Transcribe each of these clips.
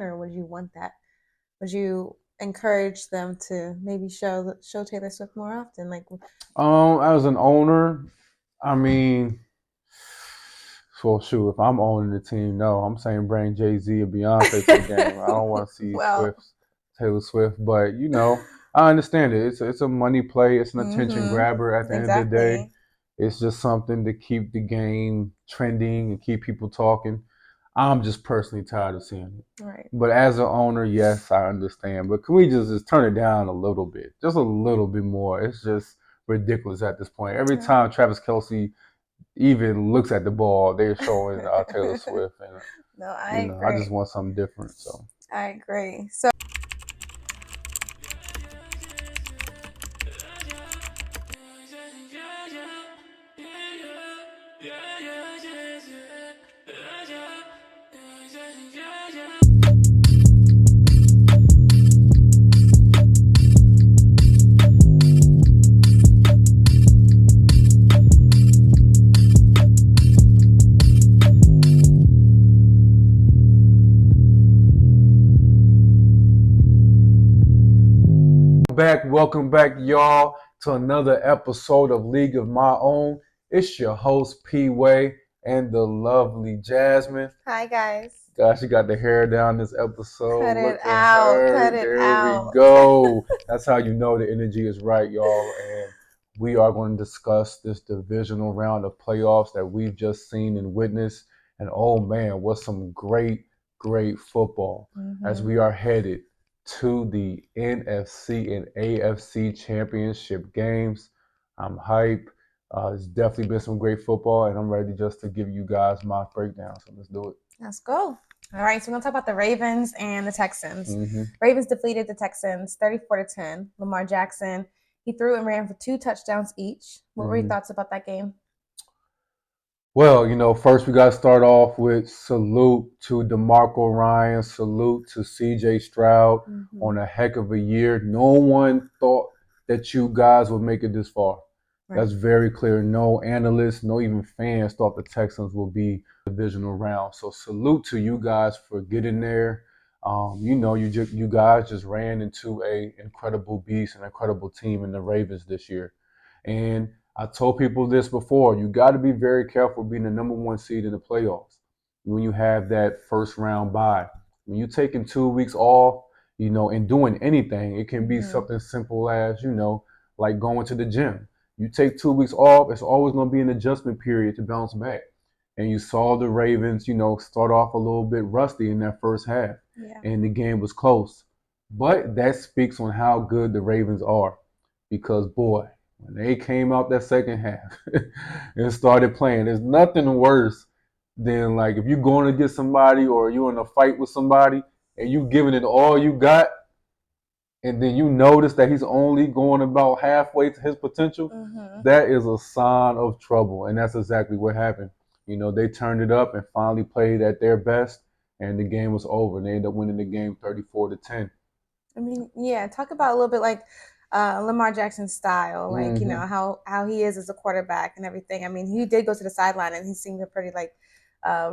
or would you want that? Would you encourage them to maybe show Taylor Swift more often? Like, As an owner, I mean, well, shoot, if I'm owning the team, no, I'm saying bring Jay-Z and Beyonce to the game. I don't want to see well, Taylor Swift, but I understand it. It's a money play. It's an attention mm-hmm, grabber. At the end of the day, exactly. it's just something to keep the game trending and keep people talking. I'm just personally tired of seeing it. Right. But as an owner, yes, I understand. But can we just turn it down a little bit? Just a little bit more. It's just ridiculous at this point. Every time Travis Kelce even looks at the ball, they're showing Taylor Swift. And, No, I I just agree. want something different. So. I agree. So, Welcome back, y'all, to another episode of League of My Own. It's your host, P Way, and the lovely Jasmine. hi guys. Gosh, she got the hair down this episode. Cut it Look at out. Cut her. it There we out. go. That's how you know the energy is right, y'all. And we are going to discuss this divisional round of playoffs that we've just seen and witnessed. And oh man, what some great, great football as we are headed to the NFC and AFC championship games. I'm hype. It's definitely been some great football, and I'm ready just to give you guys my breakdown. So let's do it. Let's go. All right, so we're gonna talk about the Ravens and the Texans. Mm-hmm. Ravens defeated the Texans 34-10. Lamar Jackson, he threw and ran for 2 touchdowns each. What were your thoughts about that game? Well, first we got to start off with salute to DeMarco Ryan, salute to CJ Stroud on a heck of a year. No one thought that you guys would make it this far. Right. That's very clear. No analysts, no even fans thought the Texans would be divisional round. So salute to you guys for getting there. You guys just ran into a incredible beast, an incredible team in the Ravens this year. And I told people this before. You got to be very careful being the number 1 seed in the playoffs when you have that first round bye. When you're taking 2 weeks off, and doing anything, it can be something simple as, like going to the gym. You take 2 weeks off, it's always going to be an adjustment period to bounce back. And you saw the Ravens, start off a little bit rusty in that first half. Yeah. And the game was close. But that speaks on how good the Ravens are. Because, boy, when they came out that second half and started playing, there's nothing worse than like if you're going to get somebody or you're in a fight with somebody and you giving it all you got, and then you notice that he's only going about halfway to his potential. That is a sign of trouble, and that's exactly what happened. They turned it up and finally played at their best, and the game was over. And they ended up winning the game 34-10. I mean, yeah, talk about a little bit like Lamar Jackson's style, like how he is as a quarterback and everything. I mean, he did go to the sideline and he seemed to pretty like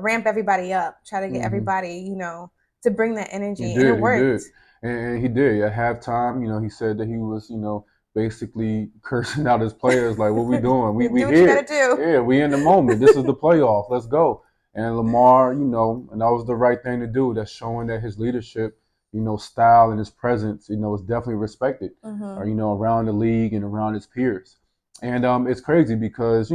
ramp everybody up, try to get everybody, to bring that energy, and it worked. And he did at halftime. He said that he was, basically cursing out his players like, "What we doing? We do what here. You gotta do. Yeah, we in the moment. This is the playoff. Let's go." And Lamar, and that was the right thing to do. That's showing that his leadership, style and his presence, is definitely respected, around the league and around his peers. And it's crazy because,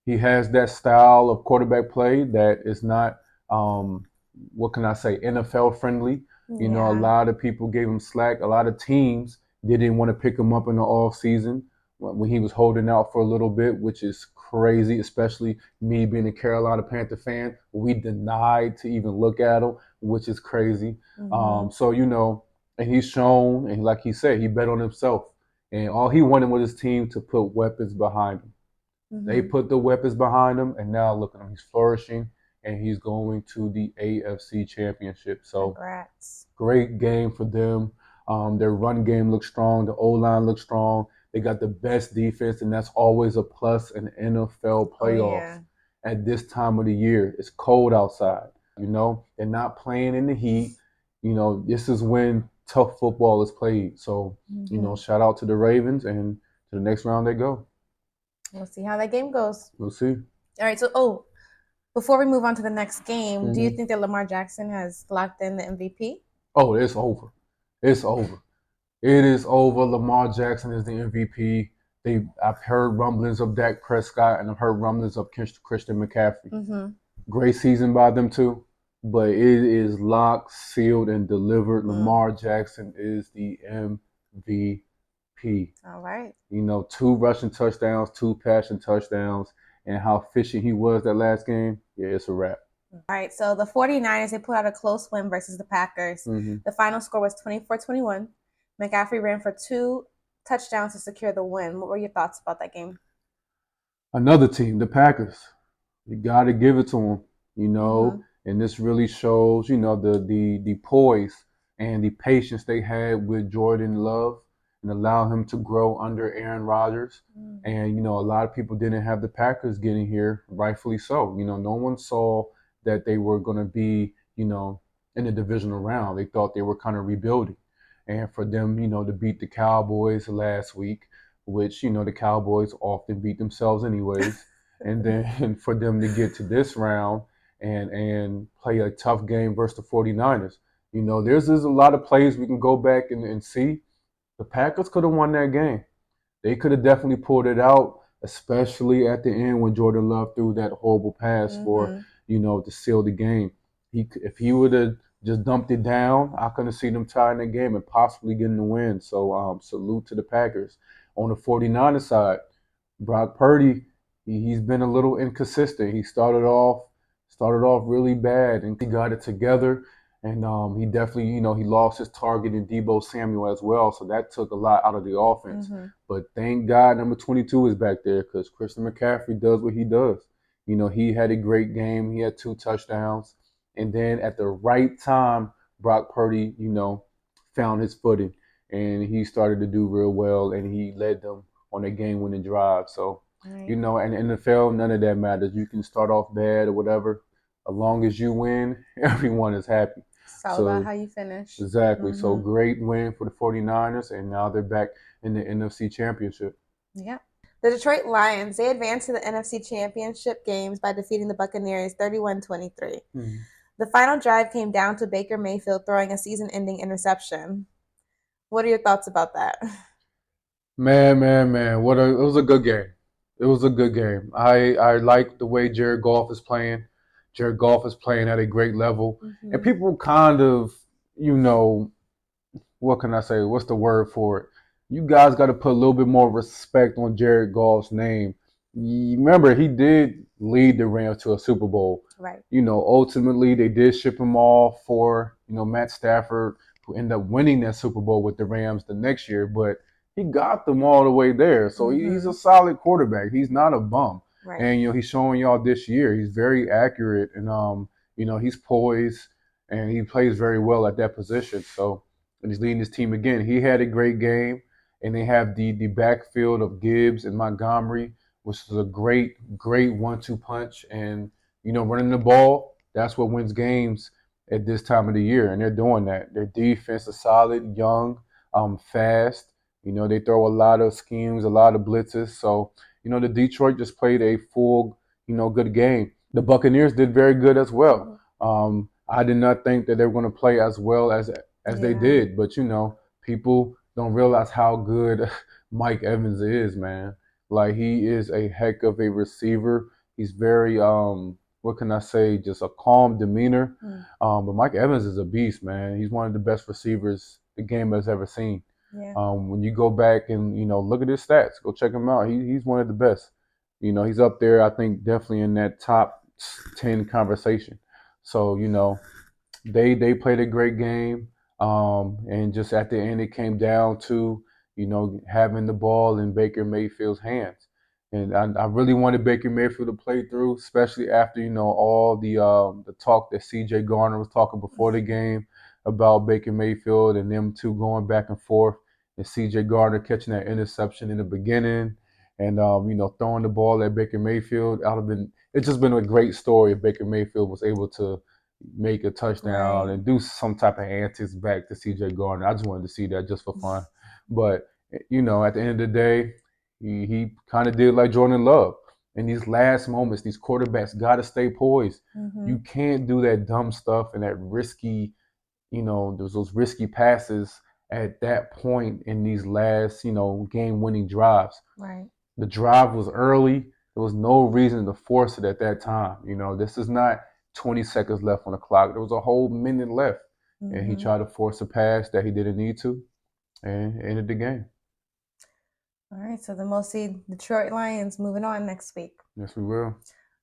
he has that style of quarterback play that is not, what can I say, NFL friendly. A lot of people gave him slack. A lot of teams didn't want to pick him up in the off season when he was holding out for a little bit, which is crazy, especially me being a Carolina Panther fan. We denied to even look at him, which is crazy. And he's shown, and like he said, he bet on himself. And all he wanted was his team to put weapons behind him. They put the weapons behind him, and now look at him. He's flourishing, and he's going to the AFC Championship. So, congrats. Great game for them. Their run game looks strong. The O-line looks strong. They got the best defense, and that's always a plus in NFL playoffs. At this time of the year. It's cold outside. They're not playing in the heat. this is when tough football is played. So, shout out to the Ravens, and to the next round they go. We'll see how that game goes. We'll see. All right. So, before we move on to the next game, do you Mm-hmm. think that Lamar Jackson has locked in the MVP? Oh, it's over. It's over. It is over. Lamar Jackson is the MVP. I've heard rumblings of Dak Prescott, and I've heard rumblings of Christian McCaffrey. Mm-hmm. Great season by them too, but it is locked, sealed, and delivered. Lamar Jackson is the MVP. All right. 2 rushing touchdowns, 2 passing touchdowns, and how efficient he was that last game. Yeah, it's a wrap. All right. So the 49ers, they put out a close win versus the Packers. Mm-hmm. The final score was 24-21. McCaffrey ran for 2 touchdowns to secure the win. What were your thoughts about that game? Another team, the Packers. You got to give it to them, and this really shows, the poise and the patience they had with Jordan Love and allow him to grow under Aaron Rodgers. And, a lot of people didn't have the Packers getting here, rightfully so. No one saw that they were going to be, in the divisional round. They thought they were kind of rebuilding. And for them, to beat the Cowboys last week, which, the Cowboys often beat themselves anyways. And then for them to get to this round and play a tough game versus the 49ers. There's a lot of plays we can go back and see. The Packers could have won that game. They could have definitely pulled it out, especially at the end when Jordan Love threw that horrible pass for, to seal the game. If he would have just dumped it down, I could have seen them tying the game and possibly getting the win. So salute to the Packers. On the 49ers side, Brock Purdy, he's been a little inconsistent. He started off really bad, and he got it together. And he definitely, he lost his target in Deebo Samuel as well, so that took a lot out of the offense. But thank God number 22 is back there, because Christian McCaffrey does what he does. He had a great game. He had 2 touchdowns. And then at the right time, Brock Purdy, found his footing, and he started to do real well, and he led them on a game-winning drive. So, and in the NFL, none of that matters. You can start off bad or whatever. As long as you win, everyone is happy. It's all about how you finish. Exactly. So great win for the 49ers, and now they're back in the NFC Championship. Yeah. The Detroit Lions, they advanced to the NFC Championship games by defeating the Buccaneers 31-23. The final drive came down to Baker Mayfield throwing a season-ending interception. What are your thoughts about that? Man. It was a good game. It was a good game. I like the way Jared Goff is playing. Jared Goff is playing at a great level. And people kind of, what can I say? What's the word for it? You guys got to put a little bit more respect on Jared Goff's name. Remember, he did lead the Rams to a Super Bowl. Right. Ultimately, they did ship him off for, Matt Stafford, who ended up winning that Super Bowl with the Rams the next year. But he got them all the way there. So he's a solid quarterback. He's not a bum. Right. And, he's showing y'all this year. He's very accurate, and, he's poised, and he plays very well at that position. So, and he's leading his team again. He had a great game, and they have the backfield of Gibbs and Montgomery, which is a great 1-2 punch. And, running the ball, that's what wins games at this time of the year, and they're doing that. Their defense is solid, young, fast. They throw a lot of schemes, a lot of blitzes. So, the Detroit just played a full, good game. The Buccaneers did very good as well. I did not think that they were going to play as well as they did, but people don't realize how good Mike Evans is, man. Like, he is a heck of a receiver. He's very what can I say, just a calm demeanor. But Mike Evans is a beast, man. He's one of the best receivers the game has ever seen. Yeah. When you go back and look at his stats, go check him out. He's one of the best. He's up there. I think definitely in that top 10 conversation. So they played a great game, and just at the end it came down to having the ball in Baker Mayfield's hands. And I really wanted Baker Mayfield to play through, especially after all the talk that C.J. Garner was talking before the game about Baker Mayfield and them two going back and forth, and C.J. Garner catching that interception in the beginning, and throwing the ball at Baker Mayfield. It's just been a great story if Baker Mayfield was able to make a touchdown Right. and do some type of antics back to CJ Gardner. I just wanted to see that just for fun. But you know, at the end of the day, he kind of did like Jordan Love. In these last moments, these quarterbacks got to stay poised. Mm-hmm. You can't do that dumb stuff and that risky, you know, there's those risky passes at that point in these last, you know, game-winning drives. Right. The drive was early. There was no reason to force it at that time. You know, this is not 20 seconds left on the clock. There was a whole minute left, and he Mm-hmm. tried to force a pass that he didn't need to, and ended the game. All right. So the most seed Detroit Lions moving on next week. Yes, we will.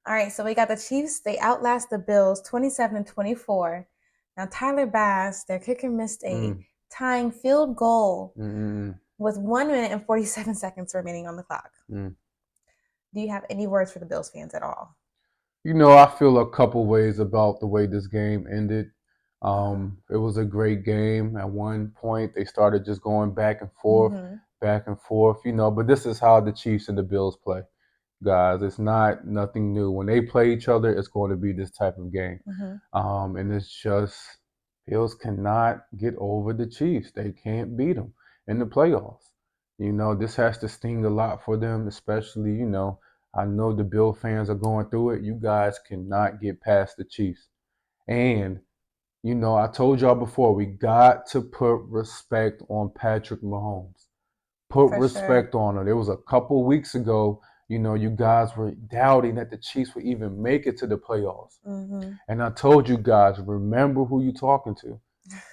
All right. So we got the Chiefs. They outlast the Bills 27-24. Now Tyler Bass, their kicker, missed a Mm. tying field goal Mm. with 1 minute and 47 seconds remaining on the clock. Mm. Do you have any words for the Bills fans at all? You know, I feel a couple ways about the way this game ended. It was a great game. At one point, they started just going Mm-hmm. back and forth, you know, but this is how the Chiefs and the Bills play, guys. It's not nothing new. When they play each other, it's going to be this type of game. Mm-hmm. And it's just, Bills cannot get over the Chiefs. They can't beat them in the playoffs. You know, this has to sting a lot for them, especially, you know, I know the Bill fans are going through it. You guys cannot get past the Chiefs. And, you know, I told y'all before, we got to put respect on Patrick Mahomes. Put For sure. respect on him. It was a couple weeks ago, you know, you guys were doubting that the Chiefs would even make it to the playoffs. Mm-hmm. And I told you guys, remember who you're talking to.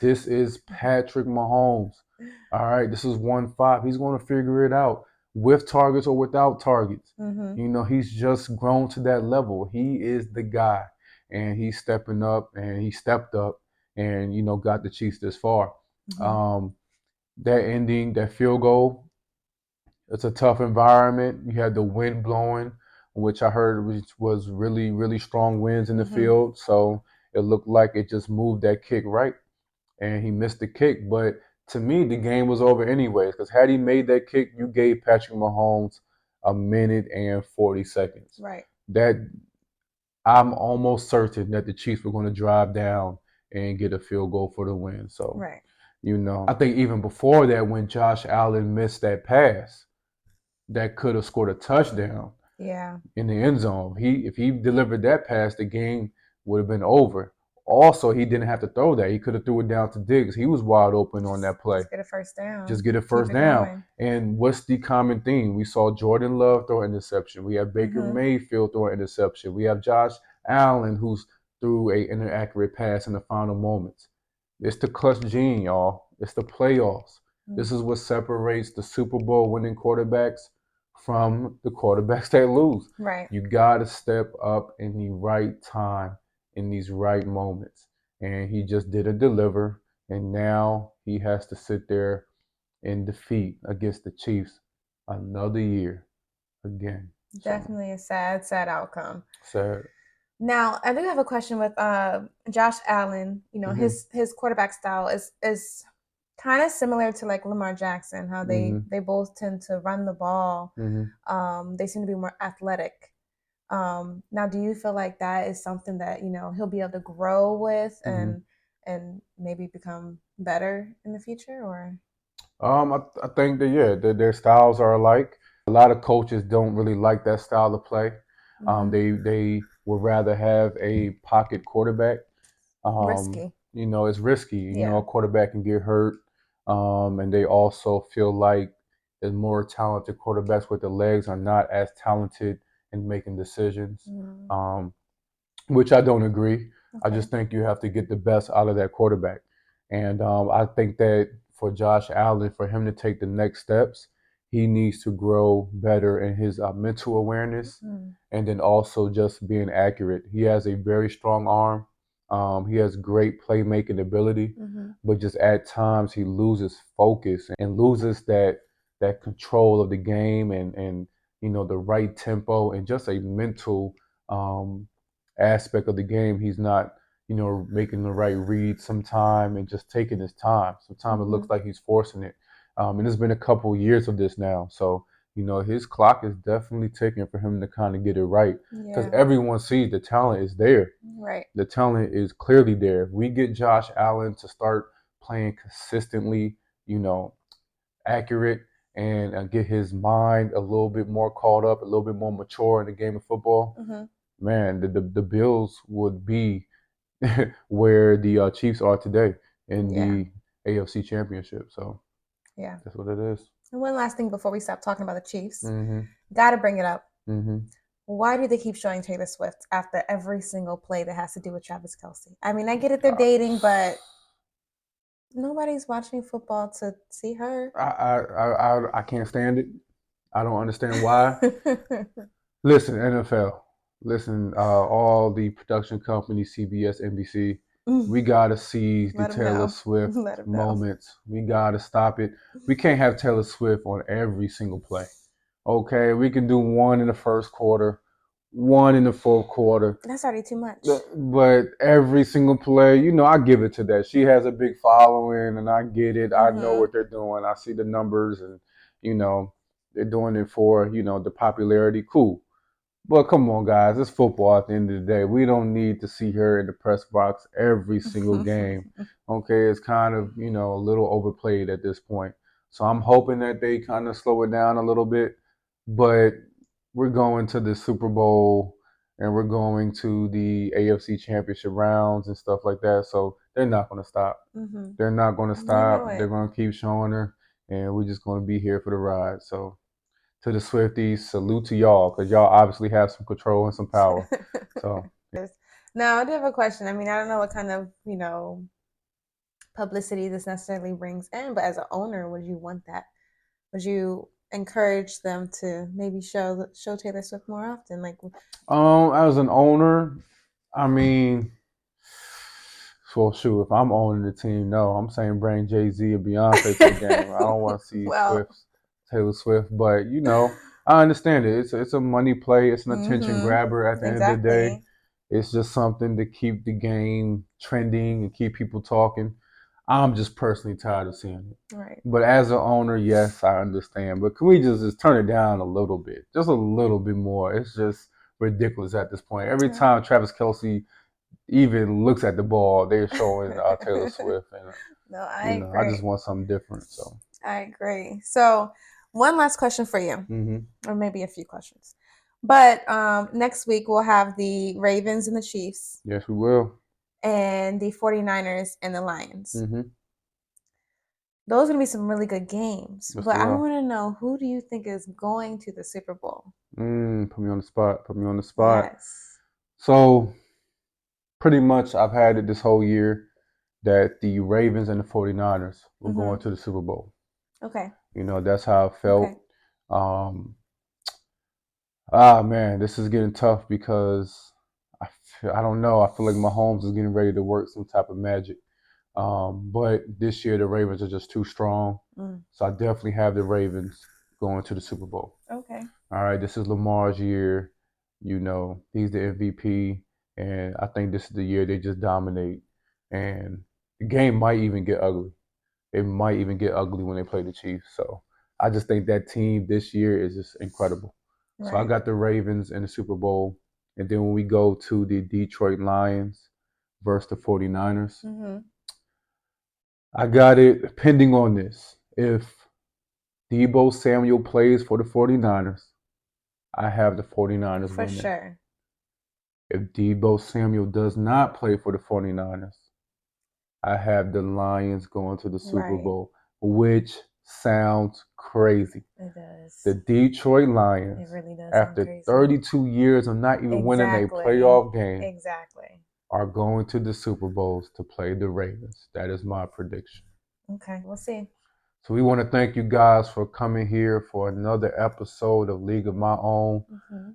This is Patrick Mahomes. All right, this is 1-5. He's going to figure it out with targets or without targets. Mm-hmm. You know, he's just grown to that level. He is the guy, and he's stepping up, and he stepped up, and you know, got the Chiefs this far. Mm-hmm. Um, that ending, that field goal, it's a tough environment. You had the wind blowing, which I heard was really, really strong winds in the Mm-hmm. field. So it looked like it just moved that kick right, and he missed the kick. But to me, the game was over anyways, because had he made that kick, you gave Patrick Mahomes a minute and 40 seconds. Right. That I'm almost certain that the Chiefs were going to drive down and get a field goal for the win. So, Right. you know, I think even before that, when Josh Allen missed that pass, that could have scored a touchdown Yeah. in the end zone. If he delivered that pass, the game would have been over. Also, he didn't have to throw that. He could have threw it down to Diggs. He was wide open on that play. Just get a first Just down. get a Keep first it down. going. And what's the common theme? We saw Jordan Love throw an interception. We have Baker Mm-hmm. Mayfield throw an interception. We have Josh Allen who's threw a inaccurate pass in the final moments. It's the clutch gene, y'all. It's the playoffs. Mm-hmm. This is what separates the Super Bowl winning quarterbacks from the quarterbacks that lose. Right. You got to step up in the right time, in these right moments. And he just didn't deliver. And now he has to sit there in defeat against the Chiefs another year again. So Definitely a sad, sad outcome. sad. Now, I do have a question with Josh Allen. You know, Mm-hmm. his quarterback style is kind of similar to like Lamar Jackson, how Mm-hmm. they both tend to run the ball. Mm-hmm. They seem to be more athletic. Now, do you feel like that is something that you know he'll be able to grow with Mm-hmm. and maybe become better in the future, or? I think that yeah, their styles are alike. A lot of coaches don't really like that style of play. Mm-hmm. They would rather have a pocket quarterback. Risky. You know, it's risky. You know, Yeah. a quarterback can get hurt, and they also feel like the more talented quarterbacks with the legs are not as talented in making decisions. Mm-hmm. Um, which I don't agree. I Okay. just think you have to get the best out of that quarterback. And I think that for Josh Allen, for him to take the next steps, he needs to grow better in his mental awareness Mm-hmm. and then also just being accurate. He has a very strong arm. He has great playmaking ability, Mm-hmm. but just at times he loses focus and loses that control of the game and you know the right tempo and just a mental um, aspect of the game. He's not, you know, making the right read sometime and just taking his time. Sometimes it Mm-hmm. looks like he's forcing it. And it's been a couple years of this now. So his clock is definitely ticking for him to kind of get it right. Because Yeah. everyone sees the talent is there. Right. The talent is clearly there. If we get Josh Allen to start playing consistently, you know, accurate, and get his mind a little bit more caught up, a little bit more mature in the game of football, man, the Bills would be where the Chiefs are today in Yeah. the AFC Championship. So Yeah. that's what it is. And one last thing before we stop talking about the Chiefs, Mm-hmm. got to bring it up. Mm-hmm. Why do they keep showing Taylor Swift after every single play that has to do with Travis Kelce? I mean, I get it, they're dating, but nobody's watching football to see her. I can't stand it. I don't understand why. Listen, NFL. Listen, all the production companies, CBS, NBC. We gotta seize the Let them Taylor know. Swift Let them know. moments. We gotta stop it. We can't have Taylor Swift on every single play. Okay, we can do one in the first quarter, one in the fourth quarter. That's already too much. But every single play, I give it to that. She has a big following, and I get it. I know what they're doing. I see the numbers, and you know they're doing it for the popularity. Cool. But come on, guys, it's football at the end of the day. We don't need to see her in the press box every single game. Okay, it's kind of, a little overplayed at this point. So I'm hoping that they kind of slow it down a little bit. But we're going to the Super Bowl and we're going to the AFC Championship rounds and stuff like that. So they're not going to stop. They're not going to stop. They're going to keep showing her, and we're just going to be here for the ride. So to the Swifties, salute to y'all because y'all obviously have some control and some power. So now I do have a question. I mean, I don't know what kind of publicity this necessarily brings in, but as an owner, would you want that? Would you encourage them to maybe show Taylor Swift more often? Like, as an owner, I mean, well, shoot, if I'm owning the team, no, I'm saying bring Jay-Z and Beyonce to the game. I don't want to see well, Taylor Swift, but I understand it. It's a money play. It's an attention mm-hmm, grabber. At the end of the day, exactly. it's just something to keep the game trending and keep people talking. I'm just personally tired of seeing it. Right. But as an owner, yes, I understand. But can we just turn it down a little bit, just a little bit more? It's just ridiculous at this point. Every time Travis Kelce even looks at the ball, they're showing Taylor Swift, and No, I agree. I just want something different. So I agree. So one last question for you, mm-hmm. or maybe a few questions. But next week we'll have the Ravens and the Chiefs. Yes, we will. And the 49ers and the Lions. Mm-hmm. Those are going to be some really good games. Yes, but I want to know, who do you think is going to the Super Bowl? Put me on the spot. Put me on the spot. Yes. So pretty much I've had it this whole year that the Ravens and the 49ers were going to the Super Bowl. Okay. That's how I felt. Okay. Man, this is getting tough because I don't know. I feel like Mahomes is getting ready to work some type of magic. But this year the Ravens are just too strong. So I definitely have the Ravens going to the Super Bowl. Okay. All right, this is Lamar's year. He's the MVP, and I think this is the year they just dominate. And the game might even get ugly. It might even get ugly when they play the Chiefs. So I just think that team this year is just incredible. Right. So I got the Ravens in the Super Bowl. And then when we go to the Detroit Lions versus the 49ers, I got it pending on this. If Deebo Samuel plays for the 49ers, I have the 49ers for winning. For sure. If Deebo Samuel does not play for the 49ers, I have the Lions going to the Super Bowl, which sounds crazy. It does. The Detroit Lions, it really does after 32 years of not even winning a playoff game, are going to the Super Bowls to play the Ravens. That is my prediction. Okay, we'll see. So we want to thank you guys for coming here for another episode of League of My Own.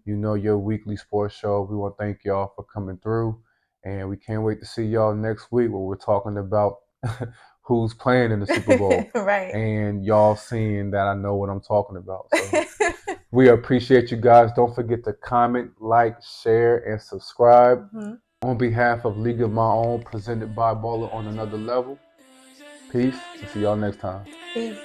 Your weekly sports show. We want to thank y'all for coming through. And we can't wait to see y'all next week where we're talking about who's playing in the Super Bowl. Right. And y'all seeing that I know what I'm talking about. So we appreciate you guys. Don't forget to comment, like, share, and subscribe. On behalf of League of My Own, presented by Baller on Another Level. Peace, and see y'all next time. Peace.